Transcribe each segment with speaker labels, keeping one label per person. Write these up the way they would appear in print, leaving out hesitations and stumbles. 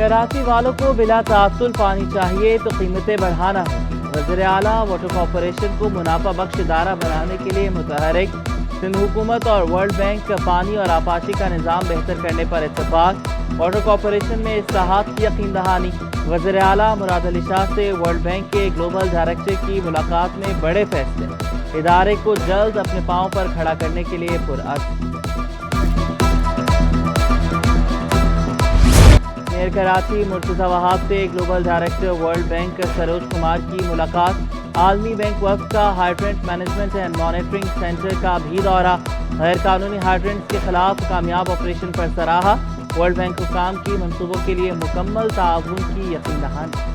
Speaker 1: कराची वालों को बिला ताअत्तुल पानी चाहिए तो कीमतें बढ़ाना होगी। वज़ीर आला वाटर कॉरपोरेशन को मुनाफा बख्श इदारा बनाने के लिए मुतहरिक। सिंध हुकूमत और वर्ल्ड बैंक पानी और आपाशी का निज़ाम बेहतर करने पर इत्तेफाक। वाटर कॉरपोरेशन में इस्लाहात की यकीन दहानी। वज़ीर आला मुराद अली शाह से वर्ल्ड बैंक के ग्लोबल डायरेक्टर की मुलाकात में बड़े फैसले। इदारे को जल्द अपने पांव पर खड़ा करने के लिए पुरअज़्म। मेयर कराची मुर्तज़ा वहाब से global director world bank Saroj Kumar की मुलाकात। आलमी बैंक वफ़ का hydrant management and monitoring centre का भी दौरा। गैर कानूनी हाइड्रेंट्स के खिलाफ कामयाब ऑपरेशन पर सराहा। वर्ल्ड बैंक हुकाम की मंसूबों के लिए मुकम्मल ताउन की यकीन दहानी।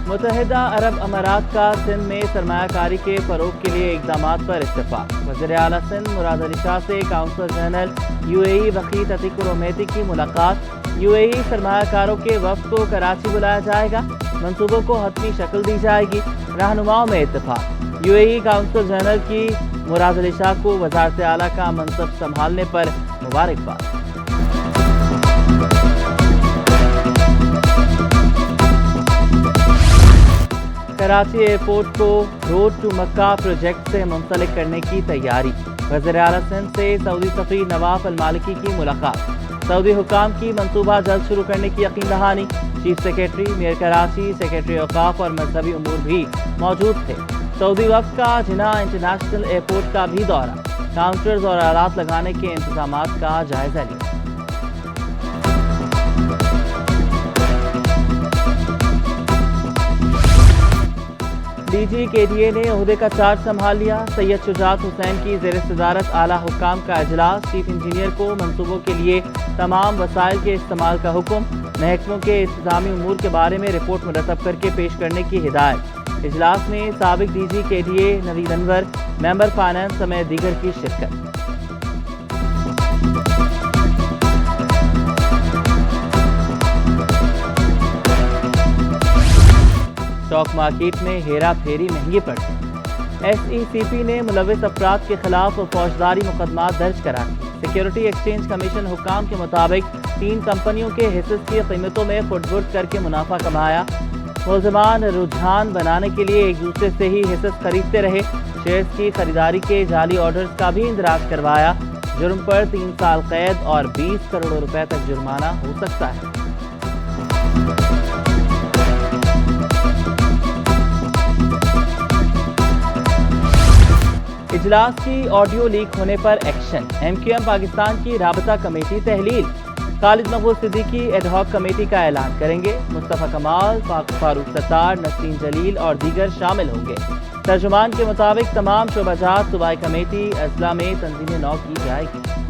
Speaker 1: मुत्तहिदा अरब अमारात का सिंध में सरमायाकारी के फरोग के लिए इक़दामात पर इत्तेफाक। वज़ीर आला सिंध मुराद अली शाह से काउंसल जनरल UAE वकीत अतीकुर उमैती की मुलाकात। UAE सरमायाकारों के वफ़द को कराची बुलाया जाएगा। मंसूबों को हतमी शक्ल दी जाएगी। रहनुमाओं में इत्तेफाक। UAE काउंसल जनरल की मुराद अली शाह को वज़ारत आला का मनसब संभालने पर मुबारकबाद। कराची एयरपोर्ट को रोड टू मक्का प्रोजेक्ट से मुंसलिक करने की तैयारी। वज़ीर आला सिंध से सऊदी सफ़ीर नवाफ अल मालिकी की मुलाकात। सऊदी हुकाम की मंसूबा जल्द शुरू करने की यकीन दहानी। Chief secretary mayor Karachi, secretary औकाफ और मजहबी उमूर भी मौजूद थे। सऊदी वफ़द का जिना इंटरनेशनल एयरपोर्ट का भी दौरा। काउंटर्स और आलात लगाने के इंतजामात का जायजा लिया। DG KDA ने ओहदे का चार्ज संभाल लिया। सैयद शुजात हुसैन की ज़ेर सदारत आला हुक्काम का इजलास। चीफ इंजीनियर को मंसूबों के लिए तमाम वसाइल के इस्तेमाल का हुक्म। महकमों के इंतजामी उमूर के बारे में रिपोर्ट मुरतब करके पेश करने की हिदायत। इजलास में साबिक DG KDA Naveed Anwar, member finance समेत दीगर की शिरकत। स्टॉक मार्केट में हेरा फेरी महंगी पड़ गई। SECP ने मुलविस अफराद के खिलाफ फौजदारी मुकदमात दर्ज करा दी। सिक्योरिटी एक्सचेंज कमीशन हुक्काम के मुताबिक 3 कंपनियों के हिस्से की कीमतों में खुट-बुट करके मुनाफा कमाया। मुलजमान रुझान बनाने के लिए एक दूसरे से ही हिस्से खरीदते रहे। शेयर्स की खरीदारी के जाली ऑर्डर्स का भी इंदराज करवाया। जुर्म पर 3 साल कैद और 20 करोड़ रुपए तक जुर्माना हो सकता है। इजलास की ऑडियो लीक होने पर एक्शन। MQM पाकिस्तान की राबता कमेटी तहलील। खालिद मकबूल सिद्दीकी एडहॉक कमेटी का ऐलान करेंगे। मुस्तफ़ा कमाल, फारूक सत्तार, नसरीन जलील और दीगर शामिल होंगे। तर्जुमान के मुताबिक तमाम शोबाजात सूबाई कमेटी अजला में तंजीम नौ की जाएगी।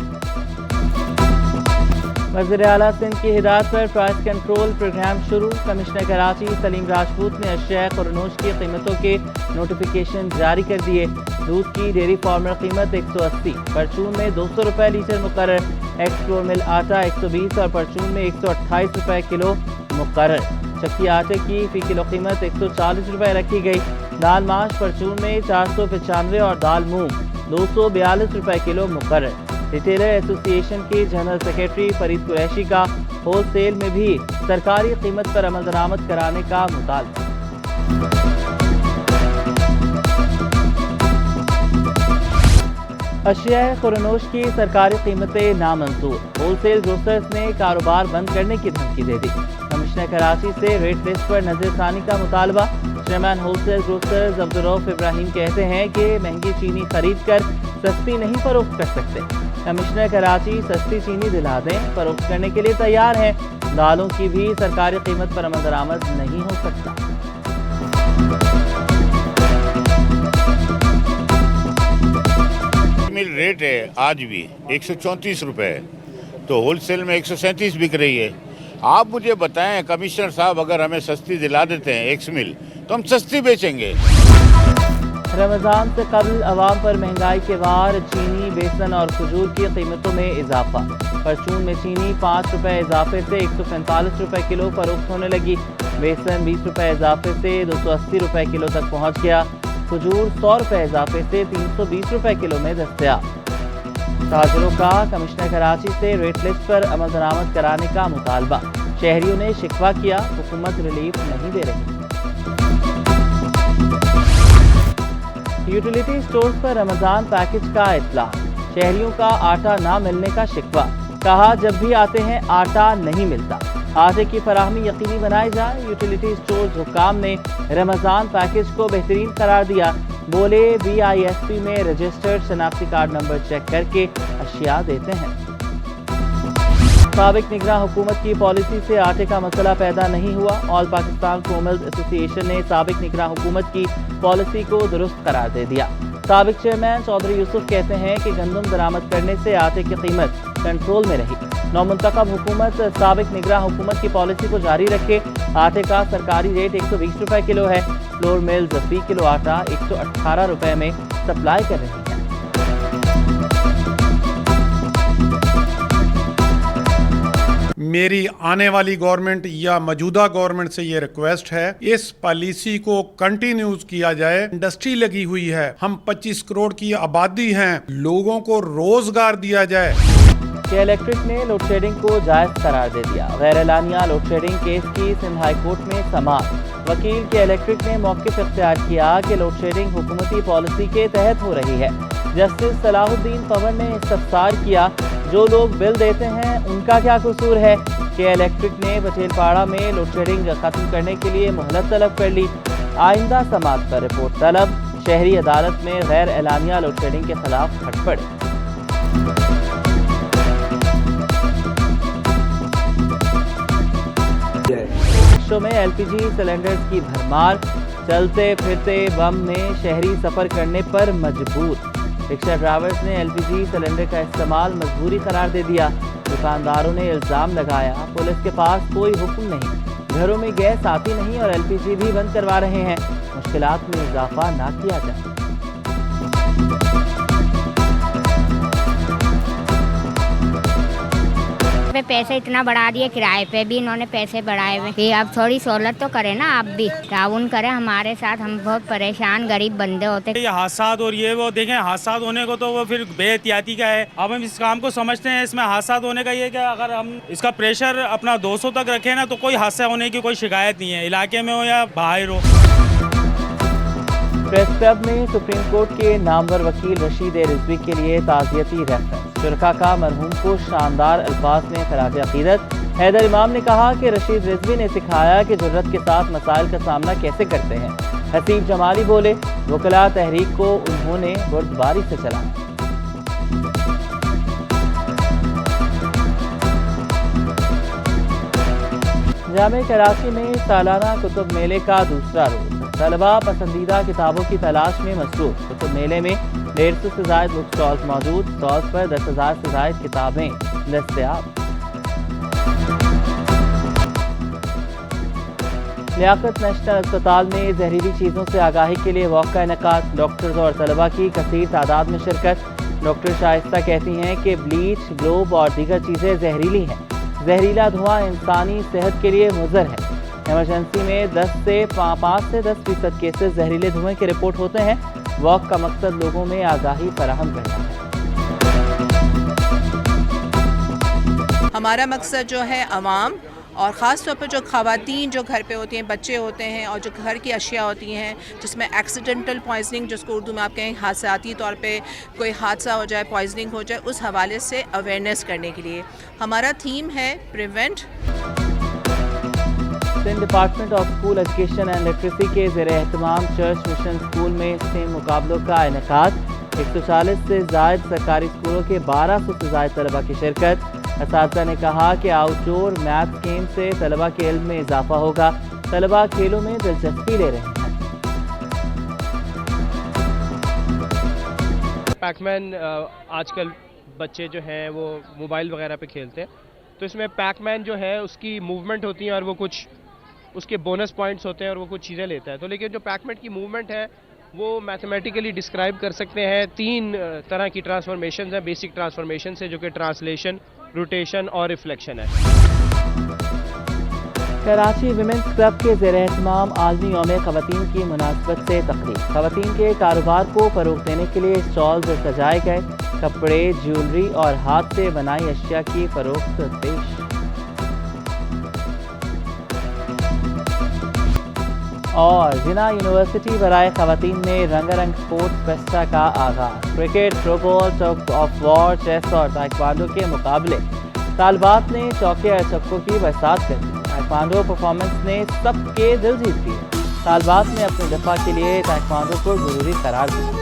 Speaker 1: वज़ीर आला सिंध की हिदायत पर प्राइस कंट्रोल प्रोग्राम शुरू। कमिश्नर कराची सलीम राजपूत ने अशिया खुरनोश की कीमतों के नोटिफिकेशन जारी कर दिए। दूध की डेयरी फार्मर कीमत 180, परचून में 200 रुपए लीटर मुकर्रर। एक्सप्लोर मिल आटा 120 और परचून में 128 रुपए किलो मुकर्रर। चक्की आटे की फी किलो कीमत 140 रुपए रखी गई। दाल माश परचून में 495 और दाल मूंग 242 रुपए किलो मुकर्रर। रिटेलर एसोसिएशन के जनरल सेक्रेटरी फरीद कुरैशी का होलसेल में भी सरकारी कीमत पर अमल दरामद कराने का मुतालबा। अशिया खुरनोश की सरकारी कीमतें नामंजूर। होलसेल ग्रोसर्स ने कारोबार बंद करने की धमकी दे दी। कमिश्नर कराची से रेट लिस्ट पर नजरसानी का मुतालबा। Chairman wholesale grocers Abdur Rauf Ibrahim कहते हैं कि महंगी चीनी खरीद कर सस्ती नहीं फरोख्त कर सकते। कमिश्नर कराची सस्ती चीनी दिला दें, फरोख्त करने के लिए तैयार हैं। दालों की भी सरकारी कीमत पर अमल दरामद नहीं हो सकता।
Speaker 2: मिल रेट है आज भी 134 रुपए है, तो होलसेल में 137 बिक रही है। आप मुझे बताएं कमिश्नर साहब, अगर हमें सस्ती दिला देते हैं 1 मिल तो हम सस्ती बेचेंगे।
Speaker 1: रमज़ान से कबल अवाम पर महंगाई के वार। चीनी, बेसन और खजूर की कीमतों में इजाफा। परचून में चीनी 5 रुपए इजाफे से 145 रुपए किलो फरोख्त होने लगी। बेसन 20 रुपए इजाफे से 280 रुपए किलो तक पहुंच गया। खजूर 100 रुपए इजाफे से 320 रुपए किलो में दस्तयाब। تاجروں کا کمشنر کراچی سے ریٹ لسٹ پر عمل درآمد کرانے کا مطالبہ، شہریوں نے شکوہ کیا حکومت ریلیف نہیں دے رہی۔ یوٹیلیٹی سٹورز پر رمضان پیکج کا اطلاق، شہریوں کا آٹا نہ ملنے کا شکوہ، کہا جب بھی آتے ہیں آٹا نہیں ملتا، آٹے کی فراہمی یقینی بنائی جائے۔ یوٹیلیٹی سٹورز حکام نے رمضان پیکج کو بہترین قرار دیا، بولے BISP میں رجسٹرڈ شناختی کارڈ نمبر چیک کر کے اشیاء دیتے ہیں۔ سابق نگراں حکومت کی پالیسی سے آٹے کا مسئلہ پیدا نہیں ہوا، آل پاکستان فلور ملز ایسوسی ایشن نے سابق نگراں حکومت کی پالیسی کو درست قرار دے دیا۔ سابق چیئرمین چودھری یوسف کہتے ہیں کہ گندم درآمد کرنے سے آٹے کی قیمت کنٹرول میں رہی۔ نومنتخب حکومت سابق نگراں حکومت کی پالیسی کو جاری رکھے، آٹے کا سرکاری ریٹ 120 روپے کلو ہے، فلور ملز فی کلو آٹا 118 روپے میں سپلائی کر رہی ہیں۔
Speaker 3: میری آنے والی گورنمنٹ یا موجودہ گورنمنٹ سے یہ ریکویسٹ ہے، اس پالیسی کو کنٹینیوز کیا جائے۔ انڈسٹری لگی ہوئی ہے، ہم 25 کروڑ کی آبادی ہیں، لوگوں کو روزگار دیا جائے۔
Speaker 1: کہ الیکٹرک نے لوڈ شیڈنگ کو جائز قرار دے دیا، غیر اعلانیہ لوڈ شیڈنگ کیس کی سندھ ہائی کورٹ میں سماعت، وکیل کے الیکٹرک نے موقف اختیار کیا کہ لوڈ شیڈنگ حکومتی پالیسی کے تحت ہو رہی ہے۔ جسٹس صلاح الدین پور نے استفسار کیا، جو لوگ بل دیتے ہیں ان کا کیا قصور ہے؟ کہ الیکٹرک نے پٹیل پاڑہ میں لوڈ شیڈنگ ختم کرنے کے لیے مہلت طلب کر لی، آئندہ سماعت پر رپورٹ طلب، شہری عدالت میں غیر اعلانیہ لوڈ شیڈنگ کے خلاف پھٹ پڑے۔ شو میں LPG سلنڈرز کی بھرمار، چلتے پھرتے بم میں شہری سفر کرنے پر مجبور، رکشہ ڈرائیورز نے LPG سلنڈر کا استعمال مجبوری قرار دے دیا، دکانداروں نے الزام لگایا پولیس کے پاس کوئی حکم نہیں، گھروں میں گیس آتی نہیں اور LPG بھی بند کروا رہے ہیں، مشکلات میں اضافہ نہ کیا جائے۔
Speaker 4: پیسے اتنا بڑھا دیے، کرائے پہ بھی انہوں نے پیسے بڑھائے ہوئے، کہ اب تھوڑی سہولت تو کرے نا، آپ بھی تعاون کریں ہمارے ساتھ، ہم بہت پریشان غریب بندے ہوتے۔
Speaker 5: یہ حادثات اور یہ وہ دیکھیں، حادثات ہونے کو تو وہ پھر بے احتیاطی کا ہے، اب ہم اس کام کو سمجھتے ہیں، اس میں حادثات ہونے کا یہ کہ اگر ہم اس کا پریشر اپنا 200 تک رکھیں نا تو کوئی حادثہ ہونے کی کوئی شکایت نہیں ہے، علاقے میں ہو یا باہر ہو۔
Speaker 1: پریس کلب میں سپریم کورٹ کے نامور وکیل رشید رضوی کے لیے تعزیتی ریفرنس، شرکاء کا مرحوم کو شاندار الفاظ میں خراج عقیدت، حیدر امام نے کہا کہ رشید رضوی نے سکھایا کہ جرت کے ساتھ مسائل کا سامنا کیسے کرتے ہیں۔ حسیب جمالی بولے، وکلاء تحریک کو انہوں نے بردباری سے چلایا۔ جامع کراچی میں سالانہ کتب میلے کا دوسرا روز، طلباء پسندیدہ کتابوں کی تلاش میں مصروف، کتب میلے میں 150 سے زائد بک سٹالز موجود، سٹالز پر 10,000 سے زائد کتابیں دستیاب۔ لیاقت نیشنل اسپتال میں زہریلی چیزوں سے آگاہی کے لیے واک کا انعقاد، ڈاکٹرز اور طلباء کی کثیر تعداد میں شرکت۔ ڈاکٹر شائستہ کہتی ہیں کہ بلیچ، گلوب اور دیگر چیزیں زہریلی ہیں، زہریلا دھواں انسانی صحت کے لیے مضر ہے۔ ایمرجنسی میں 5 سے 10% کیسز زہریلے دھوئیں کے رپورٹ ہوتے ہیں۔ واک کا مقصد لوگوں میں آگاہی فراہم کرنا ہے۔
Speaker 6: ہمارا مقصد جو ہے عوام اور خاص طور پر جو خواتین جو گھر پہ ہوتی ہیں، بچے ہوتے ہیں اور جو گھر کی اشیاء ہوتی ہیں جس میں ایکسیڈنٹل پوائزننگ، جس کو اردو میں آپ کہیں حادثاتی طور پہ کوئی حادثہ ہو جائے، پوائزننگ ہو جائے، اس حوالے سے اویئرنیس کرنے کے لیے ہمارا تھیم ہے prevent.
Speaker 1: Sindh department of school education and literacy کے زیر اہتمام چرچ مشن اسکول میں اسٹیم مقابلوں کا انعقاد، 140 سے زائد سرکاری اسکولوں کے 1200 سے زائد طلباء کی شرکت۔ اساتذہ نے کہا کہ آؤٹ ڈور میتھ گیم سے طلباء کے علم میں اضافہ ہوگا، طلباء کھیلوں میں دلچسپی لے رہے ہیں۔
Speaker 7: پیک مین آج کل بچے جو ہیں وہ موبائل وغیرہ پہ کھیلتے ہیں، تو اس میں پیک مین جو ہے اس کی موومنٹ ہوتی ہیں اور وہ کچھ اس کے بونس پوائنٹس ہوتے ہیں اور وہ کچھ چیزیں لیتا ہے، تو لیکن جو پیک مین کی موومنٹ ہے وہ میتھمیٹیکلی ڈسکرائب کر سکتے ہیں۔ 3 طرح کی ٹرانسفارمیشنز ہیں، بیسک ٹرانسفارمیشن سے، جو کہ ٹرانسلیشن، روٹیشن اور ریفلیکشن ہے۔
Speaker 1: कराची विमेंस क्लब के ज़ेर एहतमाम आलमी यौम ख़वातीन की मुनासबत से तकरीब। ख़वातीन के कारोबार को फ़रोग़ देने के लिए स्टॉल्स सजाए गए। कपड़े, ज्वेलरी और हाथ से बनाई अशिया की फ़रोख्त पेश। और जिना यूनिवर्सिटी बराए ख़वातीन में रंगारंग स्पोर्ट्स फेस्टा का आगाज़। Cricket, throwball, tug of war, chess और ताइक्वांडो के मुकाबले। तालबात ने चौके और छक्कों की बरसात कर दी। ताइक्वांडो परफॉर्मेंस ने सबके दिल जीत लिए। तालबात ने अपने दफा के लिए ताइक्वांडो को ज़रूरी करार दिया।